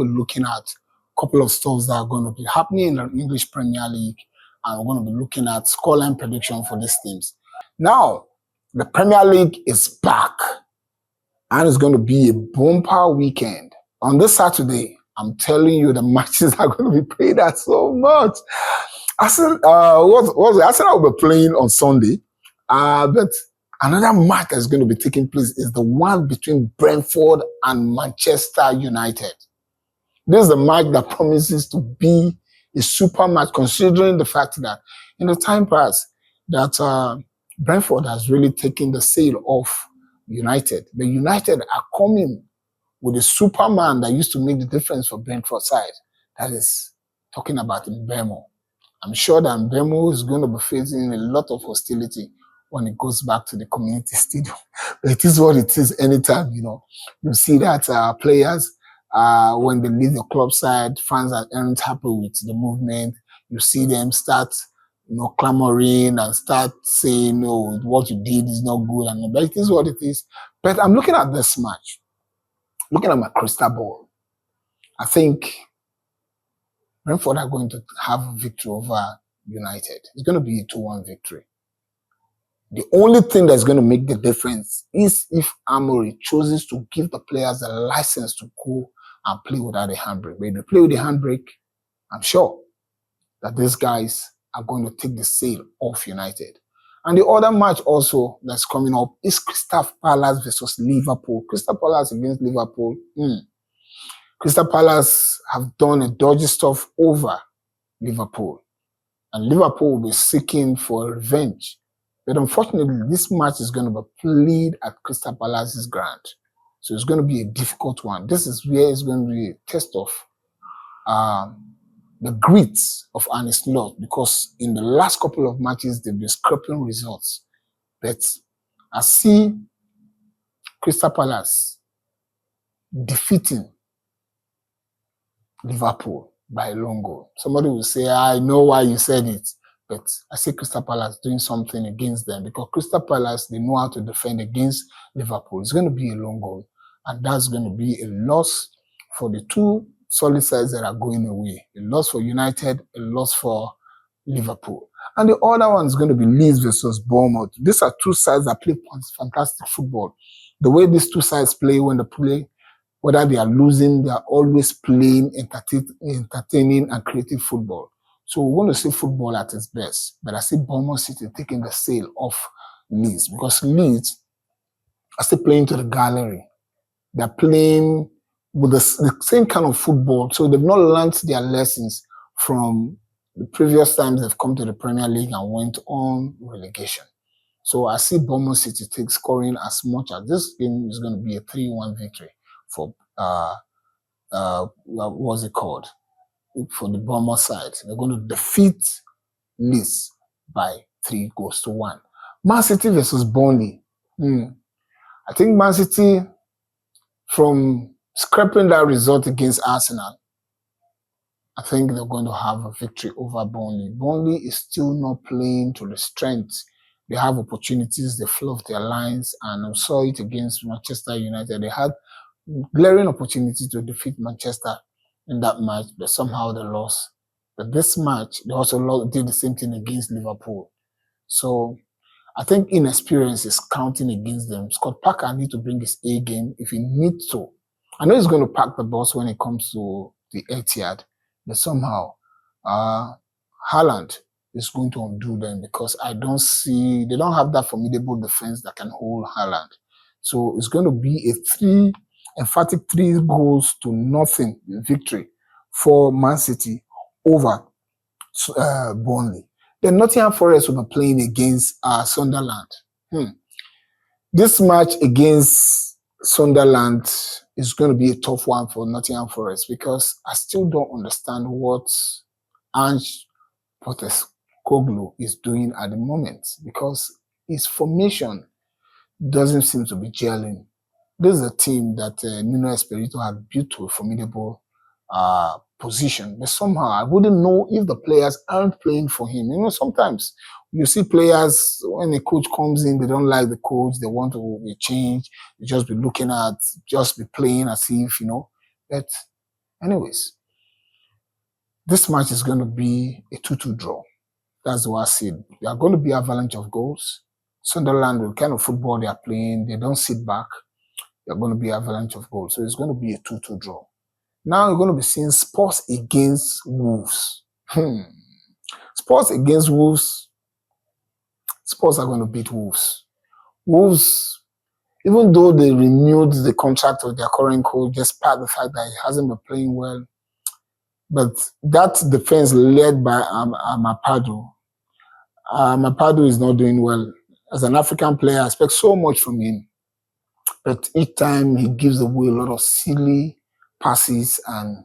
to be looking at a couple of stuff that are going to be happening in the English Premier League, and we're going to be looking at scoreline prediction for these teams. Now, the Premier League is back, and it's going to be a bumper weekend. On this Saturday, I'm telling you, the matches are going to be played at so much. Arsenal will be playing on Sunday, but another match that's going to be taking place is the one between Brentford and Manchester United. This is a match that promises to be a super match, considering the fact that in the time past that Brentford has really taken the sail off United. The United are coming with a Superman that used to make the difference for Brentford side. That is talking about Mbemo. I'm sure that Mbemo is going to be facing a lot of hostility when it goes back to the community stadium. But it is what it is anytime, you see that players, when they leave the club side, fans aren't happy with the movement. You see them start, clamoring and start saying, no, what you did is not good. But it is what it is. But I'm looking at this match, looking at my crystal ball. I think Brentford are going to have a victory over United. It's going to be a 2-1 victory. The only thing that's going to make the difference is if Amory chooses to give the players a license to go and play without a handbrake. But if they play with a handbrake, I'm sure that these guys are going to take the sail off United. And the other match also that's coming up is Crystal Palace versus Liverpool. Crystal Palace against Liverpool. Crystal Palace have done a dodgy stuff over Liverpool. And Liverpool will be seeking for revenge. But unfortunately, this match is going to be played at Crystal Palace's ground. So it's going to be a difficult one. This is where it's going to be a test of the grit of Arne Slot, because in the last couple of matches, they've been scraping results. But I see Crystal Palace defeating Liverpool by a long goal. Somebody will say, I know why you said it. But I see Crystal Palace doing something against them, because Crystal Palace, they know how to defend against Liverpool. It's going to be a long goal. And that's going to be a loss for the two solid sides that are going away. A loss for United, a loss for Liverpool. And the other one is going to be Leeds versus Bournemouth. These are two sides that play fantastic football. The way these two sides play when they play, whether they are losing, they are always playing entertaining and creative football. So we want to see football at its best. But I see Bournemouth City taking the sail off Leeds, because Leeds are still playing to the gallery. They're playing with the same kind of football. So they've not learned their lessons from the previous times they've come to the Premier League and went on relegation. So I see Bournemouth City scoring as much as this game is going to be a 3-1 victory for, what's it called? For the Bournemouth side. They're going to defeat Leeds by 3-1. Man City versus Burnley. I think Man City, from scraping that result against Arsenal, I think they're going to have a victory over Burnley. Burnley is still not playing to the strength. They have opportunities, they fluff their lines, and I saw it against Manchester United. They had glaring opportunity to defeat Manchester in that match, but somehow they lost. But this match, they also did the same thing against Liverpool. So I think inexperience is counting against them. Scott Parker needs to bring his A game if he needs to. I know he's going to pack the bus when it comes to the Etihad, but somehow Haaland is going to undo them, because they don't have that formidable defense that can hold Haaland. So it's going to be a emphatic 3-0 victory for Man City over Burnley. Then Nottingham Forest will be playing against Sunderland. This match against Sunderland is going to be a tough one for Nottingham Forest, because I still don't understand what Ange Postecoglou is doing at the moment, because his formation doesn't seem to be gelling. This is a team that Nuno Espirito had built to a formidable position. But somehow I wouldn't know if the players aren't playing for him. Sometimes you see players, when a coach comes in, they don't like the coach, they want to be changed, they just be looking at, just be playing as if, But Anyways, this match is going to be a 2-2 draw. That's what I said. There are going to be avalanche of goals. Sunderland, the kind of football they are playing, they don't sit back. They're going to be avalanche of goals. So it's going to be a 2-2 draw. Now you're going to be seeing Spurs against Wolves. Spurs against Wolves. Spurs are going to beat Wolves. Wolves, even though they renewed the contract of their current coach, despite the fact that he hasn't been playing well, but that defense led by Mapado. Mapado is not doing well. As an African player, I expect so much from him. But each time he gives away a lot of silly passes, and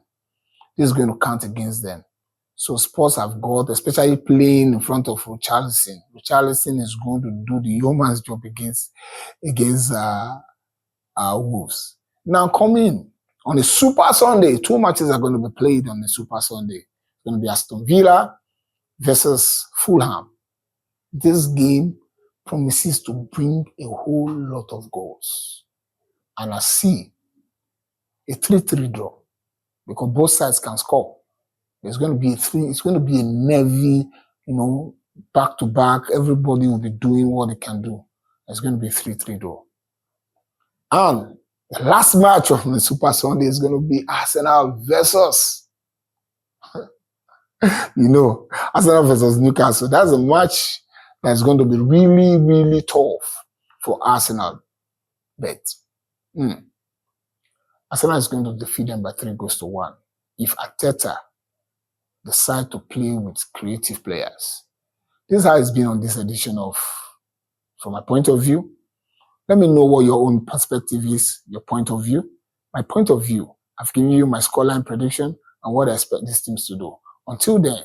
this is going to count against them. So Spurs have got, especially playing in front of Richarlison. Richarlison is going to do the yeoman's job against Wolves. Now coming on a Super Sunday, 2 matches are going to be played on the Super Sunday. It's going to be Aston Villa versus Fulham. This game promises to bring a whole lot of goals. And I see a 3-3 draw because both sides can score. It's going to be it's going to be a nervy, back to back. Everybody will be doing what they can do. It's going to be a 3-3 draw. And the last match of the Super Sunday is going to be Arsenal versus, Arsenal versus Newcastle. That's a match that's going to be really, really tough for Arsenal. But Arsenal is going to defeat them by 3-1 if Arteta decide to play with creative players. This is how it's been on this edition of From My Point of View. Let me know what your own perspective is, your point of view. My point of view, I've given you my scoreline prediction and what I expect these teams to do. Until then,